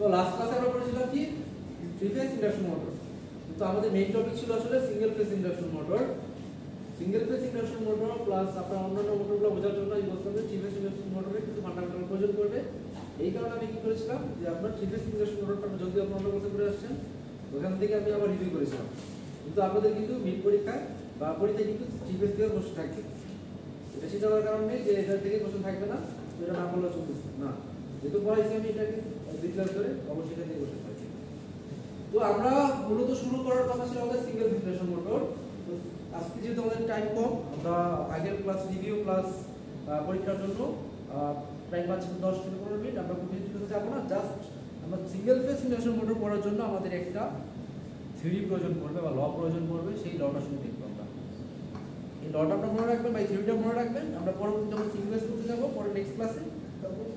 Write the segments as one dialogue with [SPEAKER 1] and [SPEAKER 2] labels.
[SPEAKER 1] তো লাস্ট ক্লাসে আমরা পড়েছিলাম কি থ্রি ফেজ ইন্ডাকশন মোটর, কিন্তু আমাদের মেইন টপিক ছিল আসলে single phase induction motor. Single phase induction motor plus আপনার অন্যান্য মোটরগুলো বোঝার জন্য এই বলতে হবে থ্রি ফেজ ইন্ডাকশন মোটরের কিছু ফান্ডামেন্টাল প্রয়োজন করবে। এই কারণে আমি কি করেছিলাম যে আপনার থ্রি ফেজ ইন্ডাকশন মোটরটা যদি আপনারা অন্য কোর্সে করে আসছেন ওখান থেকে আমি আবার রিভিউ করেছিলাম, কিন্তু আপনাদের কিন্তু মিড পরীক্ষায় বা পরীক্ষায় কিন্তু থ্রি ফেজ থেকে কোশ্চেন থাকবে। এটা সেটা হওয়ার কারণ নেই যে এটা থেকে কোশ্চেন থাকবে না, এটা না বললেও চলতেছে না, যেহেতু পড়াইছি আমি এটাকে দুই ক্লাস ধরে অবশ্যই এটা থেকে কোশ্চেন থাকবে। তো আমরা মূলত শুরু করার কথা ছিল আমাদের সিঙ্গেল ফেজ ইন্ডাকশন মোটর। তো আজকে যেহেতু আমাদের টাইম কম, আমরা আগের ক্লাস রিভিউ প্লাস পরীক্ষার জন্য টাইম পাচ্ছি 10 থেকে 15 মিনিট। আমরা খুব বেশি কিছু যাবো না, জাস্ট আমরা সিঙ্গেল ফেজ ইন্ডাকশন মোটর পড়ার জন্য আমাদের একটা থিওরি প্রয়োজন পড়বে বা ল প্রয়োজন পড়বে, সেই লটা শুনে দেখবো আমরা। এই লটা আপনারা মনে রাখবেন বা এই থিওরিটা মনে রাখবেন, আমরা পরবর্তী যখন সিঙ্গেল ফেজ করতে যাবো পরে নেক্সট ক্লাসে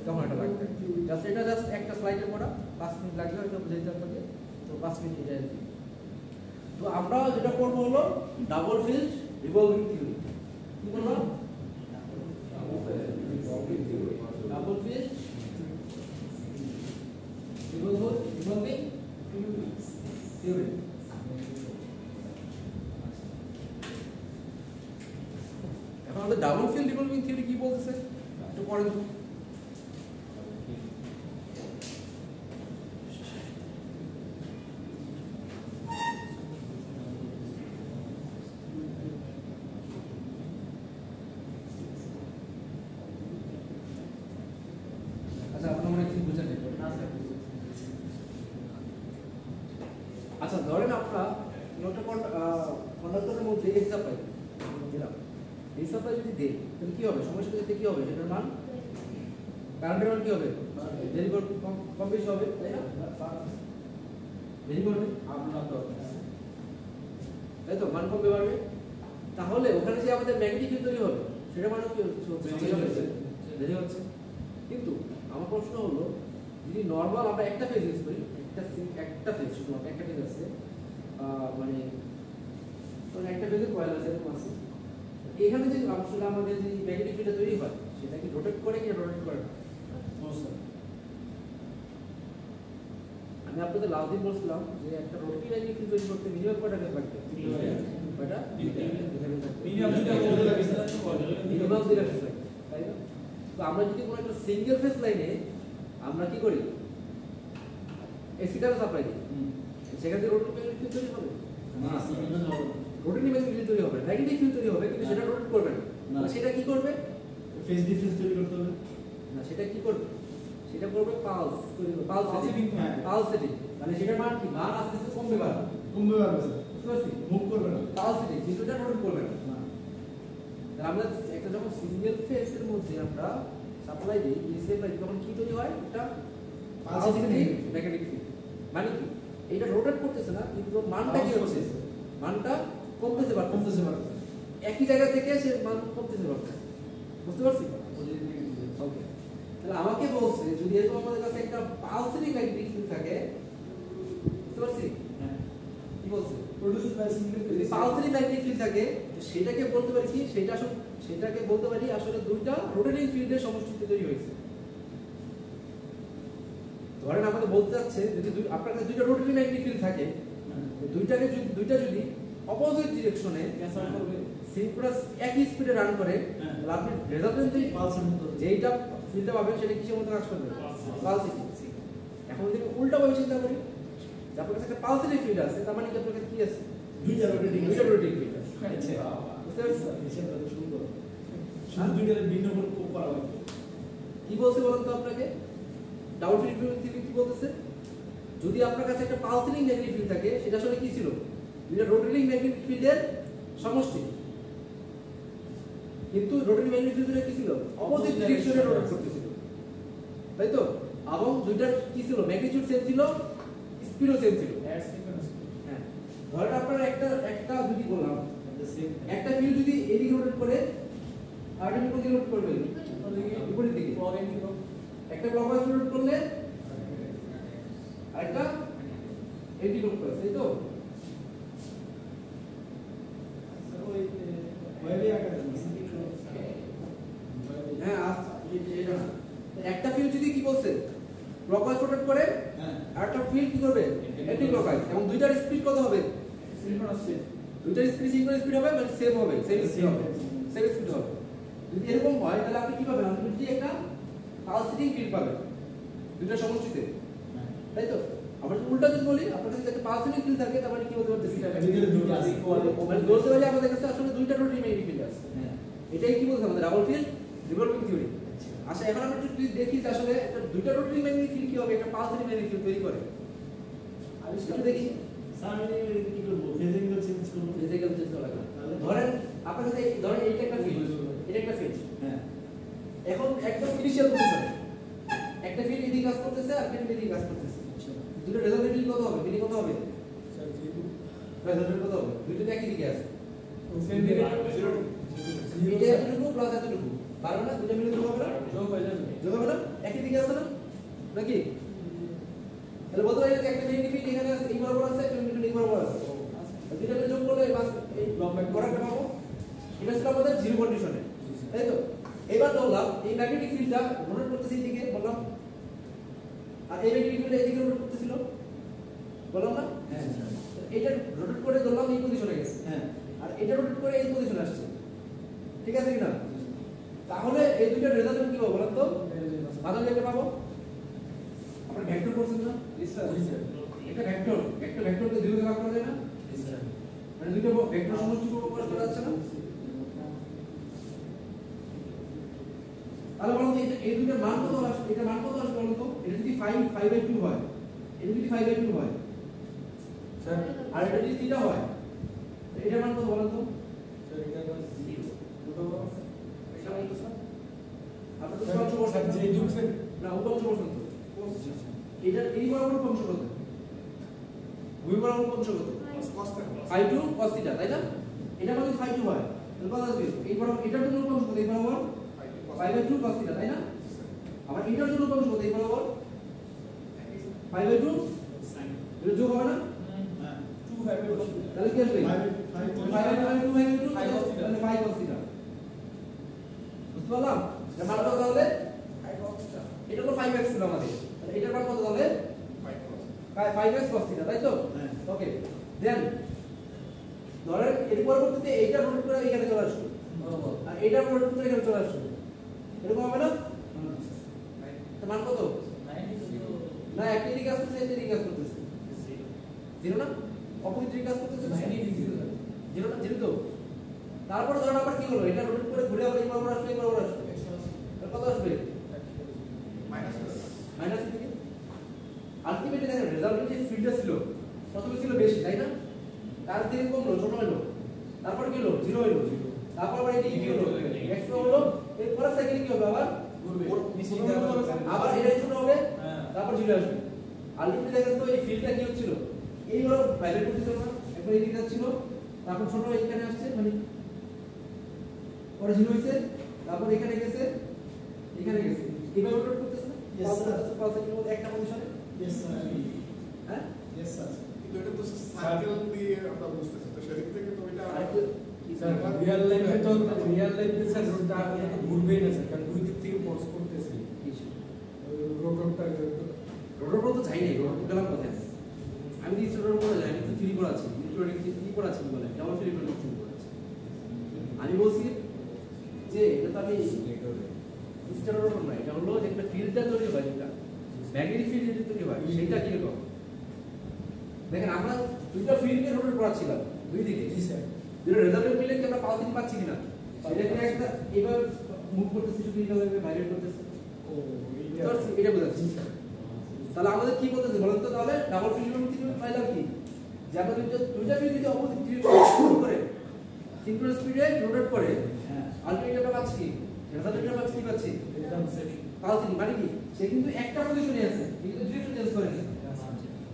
[SPEAKER 1] তখন এটা লাগবে। জাস্ট এটা জাস্ট একটা স্লাইডে পড়া, 5 মিনিট লাগবে হয়তো বুঝাইতে আপনাকে, তো 5 মিনিট এটা আর কি। তো আমরা যেটা করবো হলো ডাবল ফিল্ড রিভলভিং থিওরি। কি বললাম? Double field revolving theory. এখন আমাদের ডাবল ফিল্ড রিভলভিং থিওরি কি বলতেছে একটু পড়েন তো। আচ্ছা ধরেন আপনারা কন্ডাক্টরের মধ্যে এই সাপ্লাই দিলাম, এই সাপ্লাই যদি দেই তাহলে কি হবে? সমস্যা যেতে কি হবে? সেটার মান কারেন্টের মান কি হবে? ভেরি কম বেশি হবে, তাই না? ভেরি করবে তাই তো, মান কমবে বাড়বে। তাহলে ওখানে যে আমাদের ম্যাগনেটিক ফিল্ড তৈরি হবে সেটা মানে কি দেরি হচ্ছে। কিন্তু আমার প্রশ্ন হলো যদি নর্মাল আমরা একটা ফেজ ইউজ করি, একটা ফেজ শুধুমাত্র একটা ফেজ আছে, মানে একটা ফেজের কয়েল আছে এরকম আছে, এখানে যে আসলে আমাদের যে ম্যাগনেটিক ফিল্ডটা তৈরি হয় সেটা কি রোটেট করে কি রোটেট করে না? আমি আপনাদের লাস্ট দিন বলছিলাম যে একটা রোটেটিং ম্যাগনেটিক ফিল্ড তৈরি করতে মিনিমাম কয়টা ফেজ লাগবে? কয়টা? মিনিমাম দুইটা ফেজ লাগবে, তাই না? তো আমরা যদি কোনো একটা সিঙ্গেল ফেজ লাইনে আমরা কি করি, এসি কারেন্ট সাপ্লাই দিই, সেখান থেকে রোটেটিং ম্যাগনেটিক ফিল্ড তৈরি হবে না। রোটেটিং ম্যাগনেটিক ফিল্ড তৈরি হবে, ম্যাগনেটিক ফিল্ড তৈরি হবে, কিন্তু সেটা রোটেট করবে না। সেটা কি করবে?
[SPEAKER 2] ফেজ ডিফারেন্স তৈরি করতে হবে
[SPEAKER 1] না, সেটা কি করবে? সেটা করবে পালস তৈরি করবে, পালস সেটিং। পালস সেটিং মানে সেটার মান কি? মান আস্তে আস্তে কমবে বাড়বে, বুঝতে পারছি?
[SPEAKER 2] মুভ করবে না,
[SPEAKER 1] পালস সেটিং, কিন্তু এটা রোটেট করবে না। তাহলে আমরা একটা যখন সিঙ্গেল ফেজের মধ্যে আমরা সাপ্লাই দিই, এসি সাপ্লাই তখন কি তৈরি হয়? এটা পালস সেটিং ম্যাগনেটিক ফিল্ড। মানে কি? এটা রোটেট করতেছে না, কিন্তু মানটা কি হচ্ছে? মানটা কমতেছে বাড়তেছে, একই জায়গা থেকে সে মান কমতেছে বাড়তেছে, বুঝতে পারছি? ওকে, তাহলে আমাকে বলছে যদি এরকম আমাদের কাছে একটা পালসেটিং ম্যাগনেটিক ফিল্ড থাকে, বুঝতে পারছি? কি বলছে?
[SPEAKER 2] Produce by single phase
[SPEAKER 1] pulsating magnetic field থাকে, সেটাকে বলতে পারি কি? সেটাকে বলতে পারি আসলে দুইটা রোটেটিং ফিল্ডের সমষ্টিতে তৈরি হয়েছে। ধরেন আমাদের বলতে যাচ্ছে যদি আপনার কাছে দুইটা রোটেটিং ম্যাগনেটিক ফিল্ড থাকে, দুইটা যদি অপোজিট ডিরেকশনে সিনক্রোনাস একই স্পিডে রান করে, তাহলে আপনি রেজাল্টেন্ট
[SPEAKER 2] পালসের মতো
[SPEAKER 1] যেইটা ফিল্ডটা পাবেন সেটা কিসের মতো কাজ করবে? পালসেটিং। এখন যদি উল্টা ভাবে চিন্তা করি, যে আপনার কাছে একটা পালসেটিং ফিল্ড আছে, তার মানে কি আপনার কাছে কি আছে?
[SPEAKER 2] দুইটা রোটেটিং
[SPEAKER 1] ফিল্ড আছে। বুঝতে পারছেন?
[SPEAKER 2] হিসাবটা তো শুরু করো, শুধু দুইটার ভিন্ন করে করা হবে।
[SPEAKER 1] কি বলছে বলুন তো আপনাকে? ডাবল ফিল্ড থিওরি কি বলতেছে? যদি আপনার কাছে একটা পালসেটিং ম্যাগনেটিক ফিল্ড থাকে, সেটা আসলে কি ছিল? দুইটা রোটেটিং ম্যাগনেটিক ফিল্ডের সমষ্টি, কিন্তু রোটেটিং ম্যাগনেটিক ফিল্ডটা কি ছিল? অপোজিট ডিরেকশনে রোটেট করতেছিল, তাই তো? এবং দুইটার কি ছিল? ম্যাগনিটিউড সেম ছিল, স্পিডও সেম ছিল। হ্যাঁ, ধরেন আপনারা একটা যদি বললাম একটা ফিল্ড যদি এদিকে রোটেট করে আর একটা বিপরীত রোটেট করবে, বিপরীত দিকে একটা ক্লকওয়াইজ রোটেট করলে আরেকটা এন্টি ক্লকওয়াইজ, তাই তো? হ্যাঁ, একটা ফিল্ড যদি কি বলছে ক্লকওয়াইজ রোটেট করে
[SPEAKER 2] হ্যাঁ।
[SPEAKER 1] আর একটা ফিল্ড কি করবে অ্যান্টি ক্লকওয়াইজ এবং দুইটার স্পিড কত হবে দুইটার স্পিড সিঙ্গেল স্পিড হবে মানে সেম হবে সেম স্পিড হবে সেম স্পিড হবে যদি এরকম হয় তাহলে আপনি কি পাবেন আলটিমেটলি একটা পালসেটিং ফিল্ড পাবেন দুইটা সমষ্টিতে তাই তো আমরা উল্টা যদি বলি আপনার কাছে একটা পালসেটিং ফিল্ড থাকে তার মানে কি বলতে পারতেছি মানে ধরতে পারি আমাদের কাছে আসলে দুইটা রোটারি ম্যাগনেটিক ফিল্ড আছে এটাই কি বলছে আমাদের ডাবল ফিল্ড রিভলভিং থিওরি আচ্ছা এখন আমরা একটু দেখি যে আসলে একটা দুইটা রোটারি ম্যাগনেটিক ফিল্ড কি হবে একটা পালসেটিং ম্যাগনেটিক ফিল্ড তৈরি করে একটু দেখি
[SPEAKER 2] কি করবো ফিজিক্যাল চেঞ্জ করবো
[SPEAKER 1] ফিজিক্যাল চেঞ্জ করা লাগে ধরেন আপনার কাছে ধরেন এইটা একটা ফিল্ড এটা একটা ফিল্ড
[SPEAKER 2] হ্যাঁ
[SPEAKER 1] এখন একদম ইনিশিয়াল পজিশনে একটা ফিল্ড এদিকে কাজ করতেছে আর ফিল্ড এদিকে কাজ করতেছে দুটো রেজাল্টেন্ট কত হবে মিনি কত হবে
[SPEAKER 2] স্যার যেহেতু
[SPEAKER 1] রেজাল্টেন্ট কত হবে দুটো একই দিকে আছে
[SPEAKER 2] সেম দিকে
[SPEAKER 1] এটা এতটুকু প্লাস এতটুকু পারবে না দুটো মিলে যোগ হবে না যোগ হবে না একই দিকে আছে না নাকি তাহলে বলতে পারি যে একটা ম্যাগনেটিক ফিল্ড এখানে আছে এই বরাবর আছে একটা ম্যাগনেটিক ফিল্ড এই বরাবর আছে দুটো মিলে যোগ করলে বাস এই বরাবর পাবো এটা ছিল আমাদের জিরো কন্ডিশনে তাই তো এবার ধরলাম এই ম্যাগনেটিক ফিল্ডটা রোটেট করতেছে এইদিকে বললাম আর এই ম্যাগনেটিক ফিল্ড এইদিকে রোটেট করতেছিল বললাম না
[SPEAKER 2] হ্যাঁ
[SPEAKER 1] এটা রোটেট করে ধরলাম এই পজিশনে গেছে
[SPEAKER 2] হ্যাঁ
[SPEAKER 1] আর এটা রোটেট করে এই পজিশনে আসছে ঠিক আছে কিনা তাহলে এই দুইটা রেজাল্ট কি হবে বলেন তো মাঝে একটা পাবো আমরা ভেক্টর করছেন না এটা ভেক্টর ভেক্টরকে দুই ভাগে ভাগ করা যায় না মানে দুইটা ভেক্টর সমষ্টি প্রকাশ করা যাচ্ছে না তাহলে বলুন তো এই দুইটার মান কত আসবে এটা মান কত আসবে বলুন তো এটা যদি 5/2 হয় এটা যদি 5/2 হয়
[SPEAKER 2] স্যার
[SPEAKER 1] আর এটা যদি থিটা হয় এটার মান কত বলুন তো
[SPEAKER 2] স্যার এটা হলো 0
[SPEAKER 1] এটা মান তো স্যার আপনার তো সব বসে
[SPEAKER 2] স্যার যে যুগ স্যার
[SPEAKER 1] না উপাংশ বসে তো এটা এই বরাবর উপাংশ কত ভূমি বরাবর উপাংশ কত phi 2 cos থিটা তাই না এটা মানে phi 2 হয় তাহলে কত আসবে এই বরাবর এটার জন্য উপাংশ কত এই বরাবর phi 2 cos থিটা তাই না আবার এটার জন্য উপাংশ কত এই বরাবর phi 2 sin এটা যোগ হবে না
[SPEAKER 2] হ্যাঁ
[SPEAKER 1] 2 তাহলে কি আসবে 5/2 তাহলে 5 cos থিটা বুঝতে পারলাম এটা মান কত তাহলে 5 cos থিটা এটা হলো 5x ছিল আমাদের তাহলে এটার মান কত তাহলে 5x cos থিটা তাই তো ওকে দেন ধরেন এর পরবর্তীতে এইটা রোটেট করে এখানে চলে আসলো আর এইটা রোটেট করে এখানে চলে আসলো এরকম হবে না তো মান কত না একটা দিকে কাজ করতেছে একটা দিকে কাজ করতেছে জিরো না অপোজিট দিকে কাজ করতেছে না জিরো না জিরো তো তারপর ধরেন আবার কি হলো এটা রোটেট করে ঘুরে আবার এই বরাবর আসবে এই বরাবর আসবে কত আসবে মাইনাস দিকে আলটিমেটলি দেখেন রেজাল্টে যে ফিল্ডটা ছিল প্রথমে ছিল বেশি তাই না তার থেকে কমলো ছোট হলো তারপর কি হলো জিরো হলো তারপর আবার এদিকে কি হলো এক্স হলো এর পরের সাইকেলে কি হবে আবার ঘুরবে আবার এটাই ছোট হবে তারপর জিরো আসবে আলটিমেটলি দেখেন তো এই ফিল্ডটা কি হচ্ছিল এই হলো বাইরে করতেছিল না একবার এদিকে যাচ্ছিল তারপর ছোট এখানে আসছে মানে পরে জিরো হইছে তারপর এখানে গেছে এইভাবে রোটেট করতেছে না
[SPEAKER 2] Yes, sir.
[SPEAKER 1] পালসের মধ্যে একটা পজিশনে
[SPEAKER 2] ইয়েস স্যার
[SPEAKER 1] হ্যাঁ
[SPEAKER 2] ইয়েস স্যার
[SPEAKER 3] কিন্তু এটা তো সার্কেল দিয়ে আমরা বুঝতেছি তো সেদিক থেকে তো এটা
[SPEAKER 2] স্যার রিয়েল লাইফে স্যার রোডটা ঘুরবেই না স্যার কারণ দুই দিক থেকে ফোর্স করতেছে রোডটা
[SPEAKER 1] রোডের তো যাই নাই রোড গেলাম কোথায় আমি তো রোডের উপরে যাই আমি তো থ্রি করে আছি কি করে আছি বলে ডাবল ফ্রি করে থ্রি করে আছি আমি বলছি যে এটা তো আমি স্টার রোড না এটা হলো যে একটা ফিল্ডটা তৈরি হয় যেটা ম্যাগনেটিক ফিল্ড যেটা তৈরি হয় সেটা কি রকম দেখেন আমরা দুইটা ফিল্ডকে রোটেট করাচ্ছিলাম দুই দিকে
[SPEAKER 2] জি স্যার
[SPEAKER 1] দুটো রেজাল্ট মিলে কি আমরা পাওয়ার পাচ্ছি কিনা সেটা কি একটা এবার মুভ করতেছে শুধু এইভাবে ভাইব্রেট করতেছে
[SPEAKER 2] ও
[SPEAKER 1] এটা বোঝাচ্ছি তাহলে আমাদের কি করতেছে বলেন তো তাহলে ডাবল ফিল্ড পাইলাম কি যে আমরা দুইটা ফিল্ড যদি অপোজিট ফিল্ড করে সিনক্রোনাস স্পিডে রোটেট করে
[SPEAKER 2] হ্যাঁ
[SPEAKER 1] আলটিমেটলি আমরা পাচ্ছি কি রেজাল্টটা পাচ্ছি কি পাচ্ছি
[SPEAKER 2] একদম স্যার
[SPEAKER 1] পাচ্ছি মানে কি সে কিন্তু একটা পজিশনে আছে কিন্তু ডিরেকশন চেঞ্জ করেনি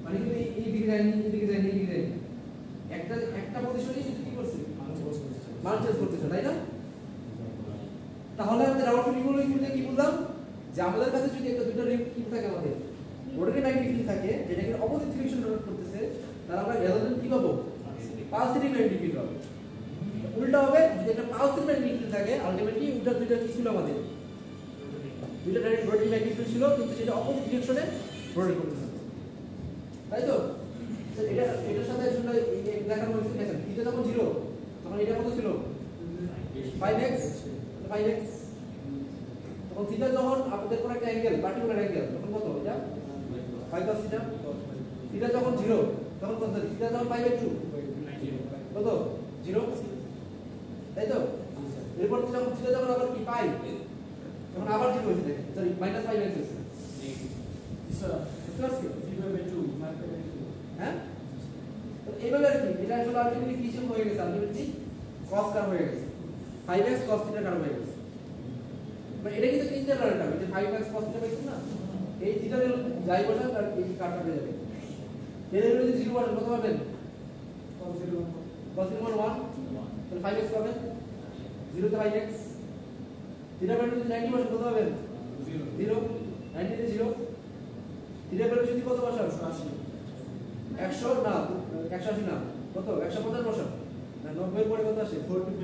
[SPEAKER 1] মানে কিন্তু এই দিকে যায়নি এই দিকে যায়নি এই দিকে যায়নি একটা পজিশনেই শুধু কি করছে মান চেঞ্জ করতেছে তাই না তাহলে আমাদের ডাবল ফিল্ড ইকুয়াল কি বললাম যে আমাদের কাছে যদি একটা দুটো রিং কি থাকে আমাদের রোটেটিং ম্যাগনেটিক ফিল্ড থাকে যেটাকে অপোজিট ডিরেকশন রোটেট করতেছে তাহলে আমরা রেজাল্টেন্ট কি পাবো পালসেটিং ম্যাগনেটিক ফিল্ড পাবো উল্টা হবে যদি একটা পালসেটিং ম্যাগনেটিক ফিল্ড থাকে আলটিমেটলি উল্টা দুইটা কি ছিল আমাদের দুইটা ডাইরেক্ট রোটেটিং ম্যাগনেটিক ফিল্ড ছিল কিন্তু সেটা অপোজিট ডিরেকশনে রোটেট করতেছে এটা কত ছিল 5x 5x তখন থিটা যখন আপনাদের কোন একটা অ্যাঙ্গেল পার্টিকুলার অ্যাঙ্গেল তখন কত এটা 5 cos থিটা থিটা যখন 0 তখন কত থিটা যখন 5/2 কত 0 তাই তো এরপর যখন থিটা যখন আবার কি পাই তখন আবার 0 হয়ে যায় সরি -5x হচ্ছে
[SPEAKER 4] স্যার
[SPEAKER 1] বুঝতে পারছি
[SPEAKER 4] 3/2
[SPEAKER 1] হ্যাঁ তো এইভাবে আর কি এটা আসলে আলটিমেটলি কি ছিল হয়ে গেছে আলটিমেটলি cos কার হয়ে গেছে 5x cos থিটা কার হয়ে গেছে মানে এটা কিন্তু ইন্টারনাল টার্ম যে 5x cos থিটা পাইছেন না এই থিটা যাই বসান আর এই কাটটা হয়ে যাবে এর যদি 0 বসান কত পাবেন cos 0 1 তাহলে 5x পাবেন 0 তে 5x থিটা ভ্যালু যদি 90 বসান কত পাবেন 0 90 তে 0 থিটা ভ্যালু যদি কত বসান 100 না 180 না কত 150 বসান না 90 এর পরে কত আসে
[SPEAKER 4] 45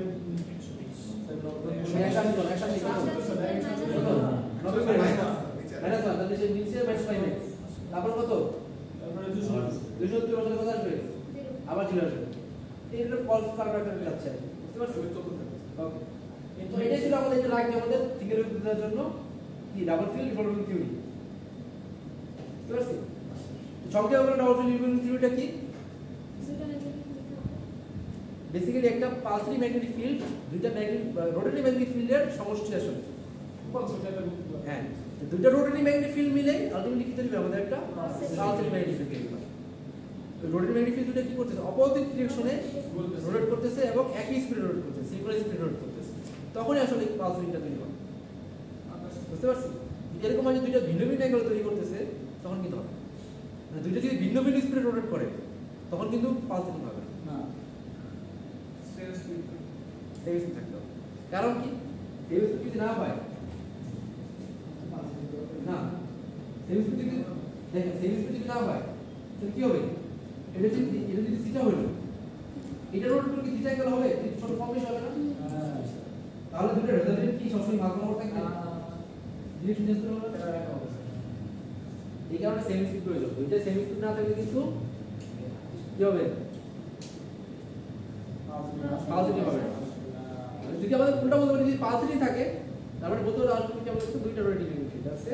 [SPEAKER 1] তারপর কত
[SPEAKER 4] তারপরে
[SPEAKER 1] 230 বছর কত আসবে আবার 0 আসবে এইটা পলস কার্ভার যাচ্ছে বুঝতে পারছো ওকে কিন্তু এটাই ছিল আমাদের যে লাগবে আমাদের সিঙ্গেল উইথের জন্য কি ডাবল ফিল্ড রিভলভিং থিওরি বুঝতে পারছি সংক্ষেপে বলে ডাবল ফিল্ড রিভলভিং থিওরিটা কি বেসিক্যালি একটা পালসারি ম্যাগনেটিক ফিল্ড দুইটা রোটারি ম্যাগনেটিক ফিল্ডের সমষ্টি আসলে হ্যাঁ দুইটা রোটারি ম্যাগনেটিক ফিল্ড মিলে আলটিমেটলি কি তৈরি হবে আমাদের একটা পালসারি ম্যাগনেটিক ফিল্ড তৈরি হবে রোটারি ম্যাগনেটিক ফিল্ড দুটো কি করতেছে অপোজিট ডিরেকশনে রোটেট করতেছে এবং একই স্পিডে রোটেট করতেছে সিঙ্ক্রোনাস স্পিডে রোটেট করতেছে তখনই আসলে পালসারিটা তৈরি হবে বুঝতে পারছি এরকম মানে দুইটা ভিন্ন ভিন্ন অ্যাঙ্গেল তৈরি করতেছে তখন কিন্তু হবে মানে দুইটা যদি ভিন্ন ভিন্ন স্পিডে রোটেট করে তখন কিন্তু পালসারিং হবে
[SPEAKER 4] না
[SPEAKER 1] সেম স্পিড থাকতে হবে কারণ কি সেম স্পিড যদি না হয় না সেম স্পিড যদি দেখেন সেম স্পিড যদি না হয় তাহলে কি হবে এটা যদি থিটা হলো এটা রোটেট করলে কি থিটা অ্যাঙ্গেল হবে ছোট কম বেশি হবে না তাহলে দুটো রেজাল্টেন্ট কি সবসময় মাঝ বরাবর থাকবে ডিরেকশন চেঞ্জ করে হবে এটা একটা অবস্থা এই কারণে সেম স্পিড প্রয়োজন দুইটা সেম স্পিড না থাকলে কিন্তু কি হবে পালসারি হবে যদি আমাদের উল্টা বলতে পারি যদি পালসারি থাকে তারপরে বলতে পারি আলটিমেটলি আমাদের কাছে দুইটা রোটেটিং ফিল্ড আছে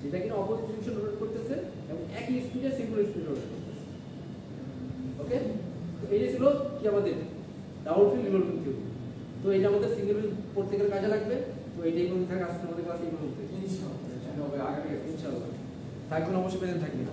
[SPEAKER 1] যেটা কিনা অপোজিট ডিরেকশন রোটেট করতেছে এবং একই স্পিডে সিঙ্গেল স্পিড রোটেট করতেছে ওকে তো এইটা ছিল কি আমাদের ডাবল ফিল্ড রিভলভিং থিওরি তো এটা আমাদের সিঙ্গেল পড়তে গেলে কাজে লাগবে তো এইটাই বলতে থাকে আজকে আমাদের ক্লাসে এই পর্যন্ত ইনশাআল্লাহ আগামী ইনশাআল্লাহ থাকবেন অবশ্যই প্রেজেন্ট থাকবেন